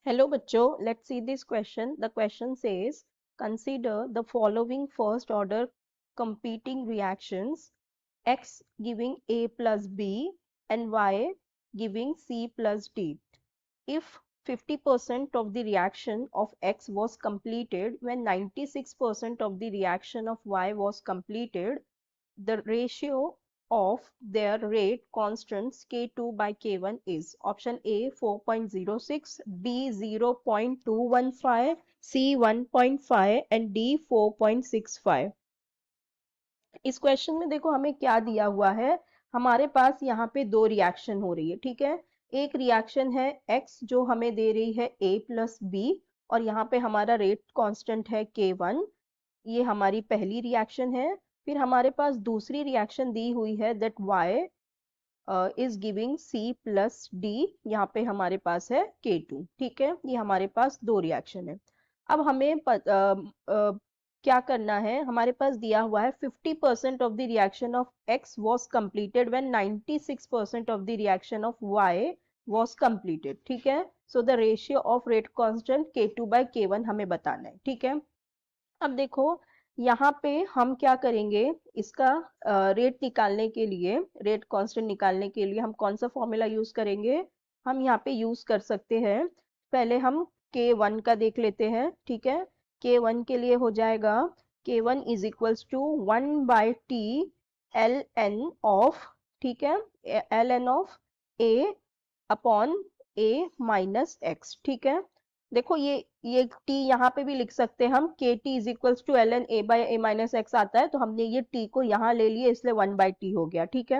Hello bachcho, let's see this question. The question says, consider the following first order competing reactions, X giving A plus B and Y giving C plus D. If 50% of the reaction of X was completed when 96% of the reaction of Y was completed, the ratio of their rate constants K2 by K1 is option A 4.06, B 0.215, C 1.5 and D 4.65. इस question में देखो हमें क्या दिया हुआ है। हमारे पास यहाँ पे दो रिएक्शन हो रही है, ठीक है। एक रिएक्शन है X जो हमें दे रही है A प्लस B और यहाँ पे हमारा रेट कांस्टेंट है K1। ये हमारी पहली रिएक्शन है। फिर हमारे पास दूसरी रिएक्शन दी हुई है that Y is giving C plus D। यहाँ पे हमारे पास है K2, ठीक है। ये हमारे पास दो रिएक्शन है। अब हमें क्या करना है, हमारे पास दिया हुआ है 50% of the reaction of X was completed when 96% of the reaction of Y was completed, ठीक है। So the ratio of rate constant K2 by K1 हमें बताना है, ठीक है। अब देखो यहाँ पे हम क्या करेंगे, इसका रेट निकालने के लिए, रेट कांस्टेंट निकालने के लिए हम कौन सा फॉर्मूला यूज करेंगे। हम यहाँ पे यूज कर सकते हैं, पहले हम K1 का देख लेते हैं, ठीक है। K1 के लिए हो जाएगा K1 is equals to 1/T ln of, ठीक है, ln of A upon A minus X, ठीक है। देखो ये t यहाँ पे भी लिख सकते हैं हम, K T is equals to L N A by A minus X आता है, तो हमने ये t को यहाँ ले लिए, इसलिए 1/t हो गया, ठीक है।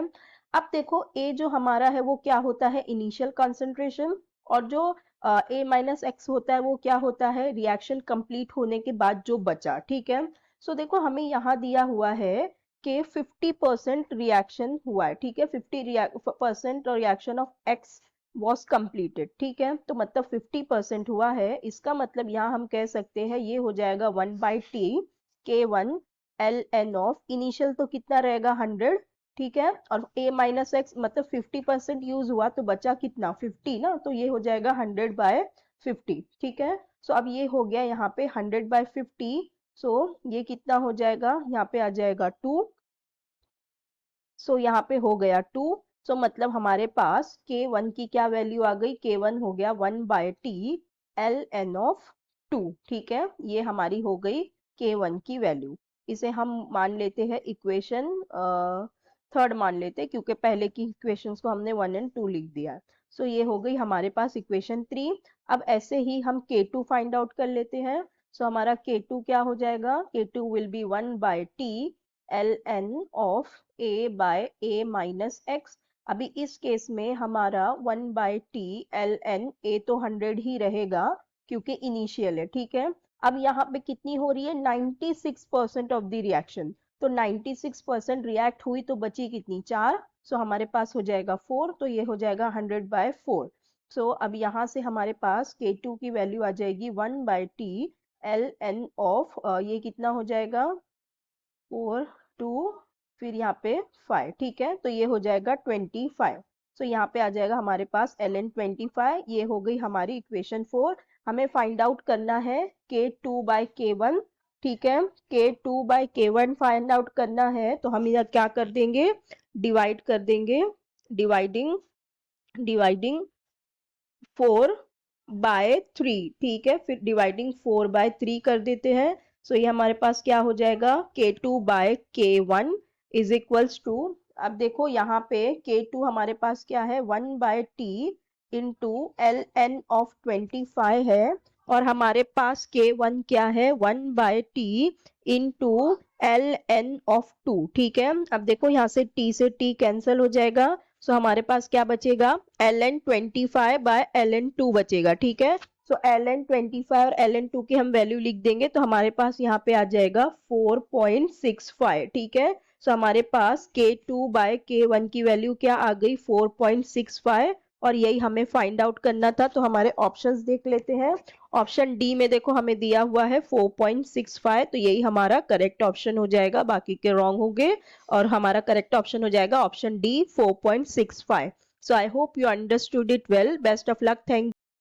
अब देखो a जो हमारा है वो क्या होता है, इनिशियल कॉन्सेंट्रेशन, और जो a माइनस एक्स होता है वो क्या होता है, रिएक्शन कंप्लीट होने के बाद जो बचा, ठीक है। सो देखो हमें यहाँ दिया हुआ है कि 50% रिएक्शन हुआ है, ठीक है। 50% reaction of x was completed, ठीक है। तो मतलब 50% हुआ है, इसका मतलब यहाँ हम कह सकते हैं ये हो जाएगा 1/T K1 ln of, initial तो कितना रहेगा 100, ठीक है, और a माइनस एक्स मतलब 50% यूज हुआ तो बचा कितना 50 ना, तो ये हो जाएगा 100/50, ठीक है। सो अब ये हो गया यहाँ पे 100/50, सो ये कितना हो जाएगा, यहाँ पे आ जाएगा 2, सो यहाँ पे हो गया 2। सो मतलब हमारे पास K1 की क्या वैल्यू आ गई, K1 हो गया 1/T ln ऑफ 2, ठीक है। ये हमारी हो गई K1 की वैल्यू। इसे हम मान लेते हैं इक्वेशन थर्ड मान लेते हैं, क्योंकि पहले की इक्वेशंस को हमने 1 और 2 लिख दिया। सो ये हो गई हमारे पास इक्वेशन 3। अब ऐसे ही हम K2 फाइंड आउट कर लेते हैं। सो हमारा K2 क्या हो जाएगा, K2 will be 1/T ln of a by a minus X. अभी इस केस में हमारा 1/T ln a तो 100 ही रहेगा क्योंकि इनिशियल है, ठीक है। अब यहाँ पे कितनी हो रही है, 96% ऑफ द रिएक्शन, तो 96% रिएक्ट हुई तो बची कितनी 4, सो हमारे पास हो जाएगा 4, तो ये हो जाएगा 100/4। सो अब यहाँ से हमारे पास K2 की वैल्यू आ जाएगी 1/T ln ऑफ, ये कितना हो जाएगा 4 2 फिर यहाँ पे 5, ठीक है, तो ये हो जाएगा 25। सो यहाँ पे आ जाएगा हमारे पास ln 25। ये हो गई हमारी इक्वेशन 4। हमें फाइंड आउट करना है K2/K1, ठीक है। K2/K1 फाइंड आउट करना है तो हम इधर क्या कर देंगे, डिवाइड कर देंगे, डिवाइडिंग 4/3, ठीक है। फिर डिवाइडिंग 4/3 कर देते हैं। सो ये हमारे पास क्या हो जाएगा, K2/K1 इज इक्वल्स टू, अब देखो यहाँ पे K2 हमारे पास क्या है 1/T इंटू ln ऑफ 25 है, और हमारे पास K1 क्या है 1/T इंटू ln ऑफ 2, ठीक है। अब देखो यहाँ से T से T कैंसिल हो जाएगा, सो हमारे पास क्या बचेगा, ln 25/ln 2 बचेगा, ठीक है। सो ln 25 और ln 2 की हम वैल्यू लिख देंगे तो हमारे पास यहाँ पे आ जाएगा 4.65, ठीक है। सो हमारे पास K2/K1 की वैल्यू क्या आ गई 4.65, और यही हमें फाइंड आउट करना था। तो हमारे ऑप्शंस देख लेते हैं। ऑप्शन डी में देखो हमें दिया हुआ है 4.65, तो यही हमारा करेक्ट ऑप्शन हो जाएगा, बाकी के रॉन्ग होंगे, और हमारा करेक्ट ऑप्शन हो जाएगा option D 4.65। So I hope you understood it well. Best of luck. Thank